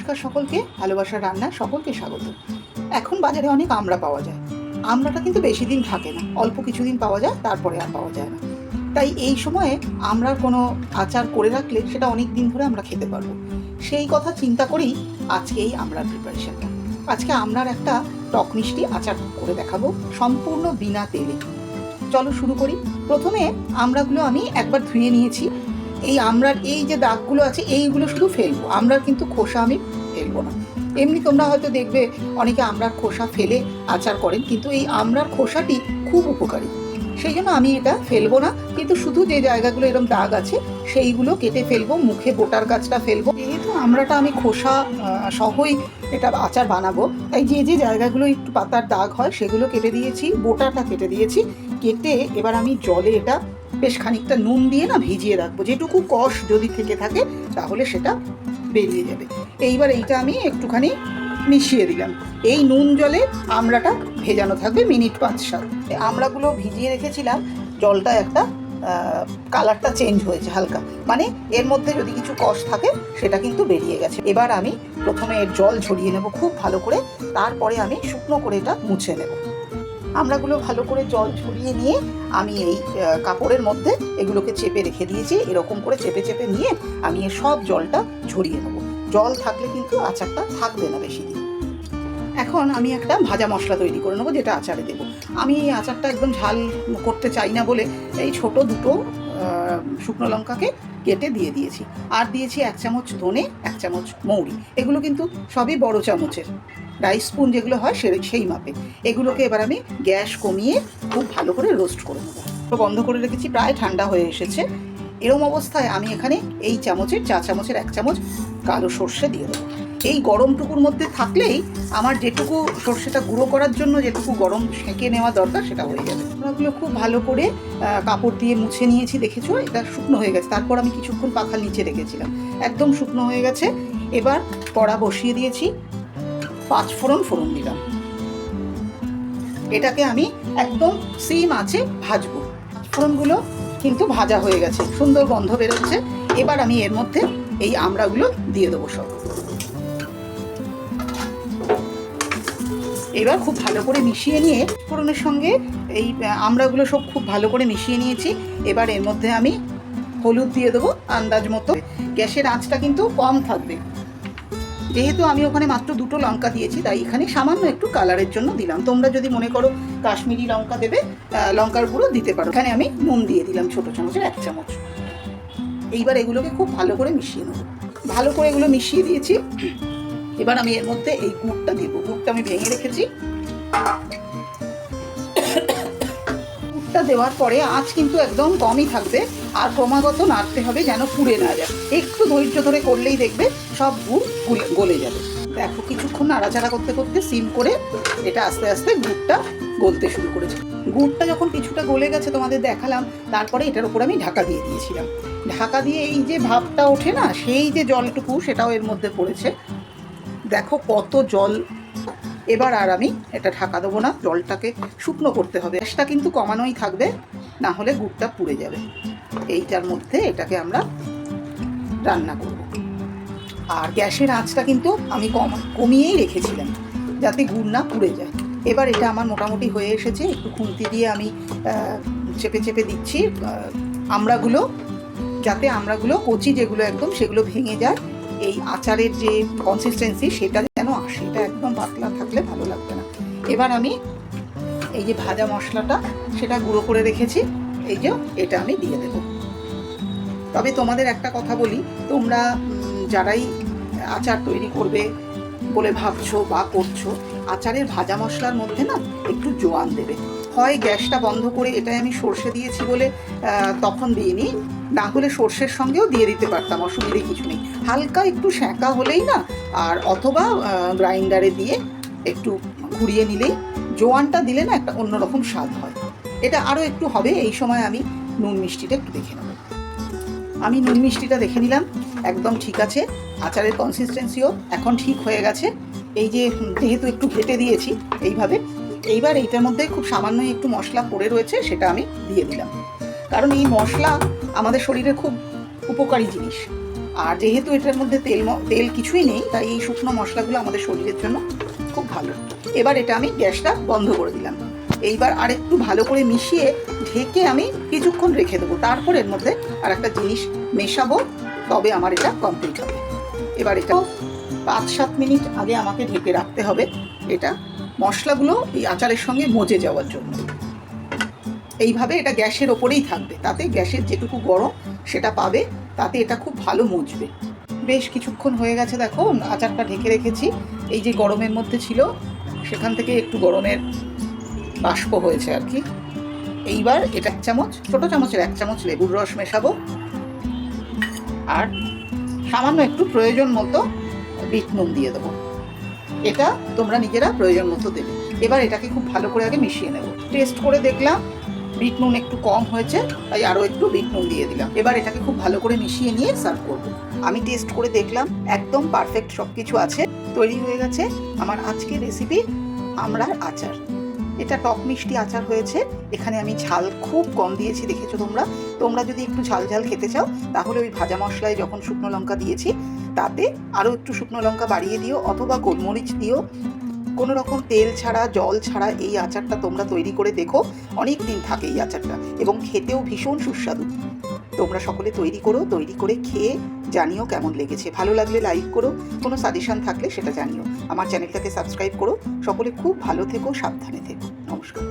নমস্কার সকলকে, ভালোবাসার রান্না সকলকে স্বাগত। এখন বাজারে অনেক আমড়া পাওয়া যায়। আমড়াটা কিন্তু বেশি দিন থাকে না, অল্প কিছুদিন পাওয়া যায়, তারপরে আর পাওয়া যায় না। তাই এই সময়ে আমড়ার কোনো আচার করে রাখলে সেটা অনেক দিন ধরে আমরা খেতে পারবো। সেই কথা চিন্তা করেই আজকে এই আমড়ার প্রিপারেশনটা। আজকে আমড়ার একটা টক মিষ্টি আচার করে দেখাবো, সম্পূর্ণ বিনা তেলে। চলো শুরু করি। প্রথমে আমড়াগুলো আমি একবার ধুয়ে নিয়েছি। এই আমড়ার এই যে দাগগুলো আছে এইগুলো শুধু ফেলবো, আমড়ার কিন্তু খোসা আমি ফেলবো না। এমনি তোমরা হয়তো দেখবে অনেকে আমড়ার খোসা ফেলে আচার করেন, কিন্তু এই আমড়ার খোসাটি খুব উপকারী, সেই জন্য আমি এটা ফেলবো না। কিন্তু শুধু যে জায়গাগুলো এরকম দাগ আছে সেইগুলো কেটে ফেলবো, মুখে বোটার গাছটা ফেলবো। যেহেতু আমড়াটা আমি খোসা সহই এটা আচার বানাবো, তাই যে যে জায়গাগুলো একটু পাতার দাগ হয় সেগুলো কেটে দিয়েছি, বোটাটা কেটে দিয়েছি। কেটে এবার আমি জলে এটা বেশ খানিকটা নুন দিয়ে না ভিজিয়ে রাখবো। যেটুকু কষ যদি থেকে থাকে তাহলে সেটা বেরিয়ে যাবে। এইবার এইটা আমি একটুখানি মিশিয়ে দিলাম। এই নুন জলে আমড়াটা ভেজানো থাকবে মিনিট 5-7। আমড়াগুলো ভিজিয়ে রেখেছিলাম, জলটা একটা কালারটা চেঞ্জ হয়েছে হালকা, মানে এর মধ্যে যদি কিছু কষ থাকে সেটা কিন্তু বেরিয়ে গেছে। এবার আমি প্রথমে এর জল ঝরিয়ে নেব খুব ভালো করে, তারপরে আমি শুকনো করে এটা মুছে নেব। আমড়াগুলো ভালো করে জল ঝরিয়ে নিয়ে আমি এই কাপড়ের মধ্যে এগুলোকে চেপে রেখে দিয়েছি। এরকম করে চেপে চেপে নিয়ে আমি এর সব জলটা ঝরিয়ে নেব। জল থাকলে কিন্তু আচারটা থাকবে না বেশি দিন। এখন আমি একটা ভাজা মশলা তৈরি করে নেবো, যেটা আচারে দেবো। আমি এই আচারটা একদম ঝাল করতে চাই না বলে এই ছোট দুটো শুকনো লঙ্কাকে কেটে দিয়ে দিয়েছি। আর দিয়েছি 1 চামচ ধনে, 1 চামচ মৌরি। এগুলো কিন্তু সবই বড় চামচের, রাইস স্পুন যেগুলো হয় সেই মাপে। এগুলোকে এবার আমি গ্যাস কমিয়ে খুব ভালো করে রোস্ট করে নেবো। বন্ধ করে রেখেছি, প্রায় ঠান্ডা হয়ে এসেছে। এরম অবস্থায় আমি এখানে এই চামচের 4 চামচের 1 চামচ কালো সর্ষে দিয়ে দেবো। এই গরমটুকুর মধ্যে থাকলেই আমার যেটুকু সর্ষেটা গুঁড়ো করার জন্য যেটুকু গরম সেঁকে নেওয়া দরকার সেটা হয়ে যাবে। ওগুলো খুব ভালো করে কাপড় দিয়ে মুছে নিয়েছি, দেখেছো এটা শুকনো হয়ে গেছে। তারপর আমি কিছুক্ষণ পাখার নিচে রেখেছিলাম, একদম শুকনো হয়ে গেছে। এবার কড়া বসিয়ে দিয়েছি, 5 ফোড়ন দিলাম। এটাকে আমি একদম সিম আঁচে ভাজবো। ফোড়নগুলো কিন্তু ভাজা হয়ে গেছে, সুন্দর গন্ধ বেরোচ্ছে। এবার আমি এর মধ্যে এই আমড়াগুলো দিয়ে দেবো সব। এবার খুব ভালো করে মিশিয়ে নিয়ে ফোড়নের সঙ্গে এই আমড়াগুলো সব খুব ভালো করে মিশিয়ে নিয়েছি। এবার এর মধ্যে আমি হলুদ দিয়ে দেবো আন্দাজ মতো। গ্যাসের আঁচটা কিন্তু কম থাকবে, যেহেতু আমি ওখানে মাত্র 2টো লঙ্কা দিয়েছি, তাই এখানে সামান্য একটু কালারের জন্য দিলাম। তোমরা যদি মনে করো কাশ্মীরি লঙ্কা দেবে, লঙ্কার গুঁড়ো দিতে পারো। এখানে আমি নুন দিয়ে দিলাম ছোটো চামচের 1 চামচ। এইবার এগুলোকে খুব ভালো করে মিশিয়ে নেব। ভালো করে এগুলো মিশিয়ে দিয়েছি। এবার আমি এর মধ্যে এই গুড়টা দেবো। গুড়টা আমি ভেঙে রেখেছি। গুড়টা দেওয়ার পরে আঁচ কিন্তু একদম কমই থাকবে, আর ক্রমাগত নাড়তে হবে যেন পুড়ে না যায়। একটু ধৈর্য ধরে করলেই দেখবে সব গুড় গলে যাবে। দেখো কিছুক্ষণ নাড়াচাড়া করতে করতে সিম করে এটা আস্তে আস্তে গুড়টা গলতে শুরু করেছে। গুড়টা যখন কিছুটা গলে গেছে তোমাদের দেখালাম, তারপরে এটার উপর আমি ঢাকা দিয়ে দিয়েছিলাম। ঢাকা দিয়ে এই যে ভাবটা ওঠে না, সেই যে জলটুকু সেটাও এর মধ্যে পড়েছে। দেখো কত জল। এবার আর আমি এটা ঢাকা দেবো না, জলটাকে শুকনো করতে হবে। গ্যাসটা কিন্তু কমানোই থাকবে, না হলে গুড়টা পুড়ে যাবে। এইটার মধ্যে এটাকে আমরা রান্না করব। আর গ্যাসের আঁচটা কিন্তু আমি কমিয়েই রেখেছিলাম যাতে গুড় না পুড়ে যায়। এবার এটা আমার মোটামুটি হয়ে এসেছে। একটু খুন্তি দিয়ে আমি চেপে চেপে দিচ্ছি আমড়াগুলো, যাতে আমড়াগুলো কচি যেগুলো একদম সেগুলো ভেঙে যায়। এই আচারের যে কনসিস্টেন্সি সেটা যেন আসে, এটা একদম পাতলা থাকলে ভালো লাগবে না। এবার আমি এই যে ভাজা মশলাটা সেটা গুঁড়ো করে রেখেছি, এই যে এটা আমি দিয়ে দেব। তবে তোমাদের একটা কথা বলি, তোমরা যারাই আচার তৈরি করবে বলে ভাবছো বা করছো, আচারের ভাজা মশলার মধ্যে না একটু জোয়ান দেবে। হয় গ্যাসটা বন্ধ করে, এটাই আমি সর্ষে দিয়েছি বলে তখন দিইনি, না হলে সর্ষের সঙ্গেও দিয়ে দিতে পারতাম, অসুবিধে কিছু নেই। হালকা একটু সেঁকা হলেই না, আর অথবা গ্রাইন্ডারে দিয়ে একটু ঘুরিয়ে নিলেই, জোয়ানটা দিলে না একটা অন্যরকম স্বাদ হয়। এটা আরও একটু হবে। এই সময় আমি নুন মিষ্টিটা একটু দেখে নেব। আমি নুন মিষ্টিটা দেখে নিলাম, একদম ঠিক আছে। আচারের কনসিস্টেন্সিও এখন ঠিক হয়ে গেছে। এই যে যেহেতু একটু ঘেটে দিয়েছি এইভাবে, এইবার এইটার মধ্যে খুব সামান্যই একটু মশলা পড়ে রয়েছে, সেটা আমি দিয়ে দিলাম। কারণ এই মশলা আমাদের শরীরে খুব উপকারী জিনিস। আর যেহেতু এটার মধ্যে তেল কিছুই নেই, তাই এই শুকনো মশলাগুলো আমাদের শরীরের জন্য খুব ভালো। এবার এটা আমি গ্যাসটা বন্ধ করে দিলাম। এইবার আর একটু ভালো করে মিশিয়ে ঢেকে আমি কিছুক্ষণ রেখে দেবো। তারপর এর মধ্যে আর একটা জিনিস মেশাবো, তবে আমার এটা কমপ্লিট হবে। এবার এটা 5-7 মিনিট আগে আমাকে ঢেকে রাখতে হবে, এটা মশলাগুলো এই আচারের সঙ্গে মজে যাওয়ার জন্য। এইভাবে এটা গ্যাসের ওপরেই থাকবে, তাতে গ্যাসের যেটুকু গরম সেটা পাবে, তাতে এটা খুব ভালো মজবে। বেশ কিছুক্ষণ হয়ে গেছে, দেখো আচারটা ঢেকে রেখেছি। এই যে গরমের মধ্যে ছিল, সেখান থেকে একটু গরমের বাষ্প হয়েছে আর কি। এইবার এটা 1 চামচ, ছোটো চামচের 1 চামচ লেবুর রস মেশাবো, আর সামান্য একটু প্রয়োজন মতো বিট নুন দিয়ে দেবো। এটা তোমরা নিজেরা প্রয়োজন মতো দেবে। এবার এটাকে খুব ভালো করে আগে মিশিয়ে নেব। টেস্ট করে দেখলাম বিট নুন একটু কম হয়েছে, তাই আরও একটু বিট নুন দিয়ে দিলাম। এবার এটাকে খুব ভালো করে মিশিয়ে নিয়ে সার্ভ করব। আমি টেস্ট করে দেখলাম একদম পারফেক্ট সব কিছু আছে। তৈরি হয়ে গেছে আমার আজকের রেসিপি আমড়ার আচার। এটা টক মিষ্টি আচার হয়েছে। এখানে আমি ঝাল খুব কম দিয়েছি, দেখেছো তোমরা যদি একটু ঝাল ঝাল খেতে চাও, তাহলে ওই ভাজা মশলায় যখন শুকনো লঙ্কা দিয়েছি তাতে আরও একটু শুকনো লঙ্কা বাড়িয়ে দিও, অথবা গোলমরিচ দিও। কোনো রকম তেল ছাড়া, জল ছাড়া এই আচারটা তোমরা তৈরি করে দেখো, অনেক দিন থাকে এই আচারটা, এবং খেতেও ভীষণ সুস্বাদু। তোমরা সকলে তৈরি করো, তৈরি করে খেয়ে জানিও কেমন লেগেছে। ভালো লাগলে লাইক করো, কোনো সাজেশন থাকলে সেটা জানিও। আমার চ্যানেলটাকে সাবস্ক্রাইব করো। সকলে খুব ভালো থেকো, সাবধানে থেকো। নমস্কার।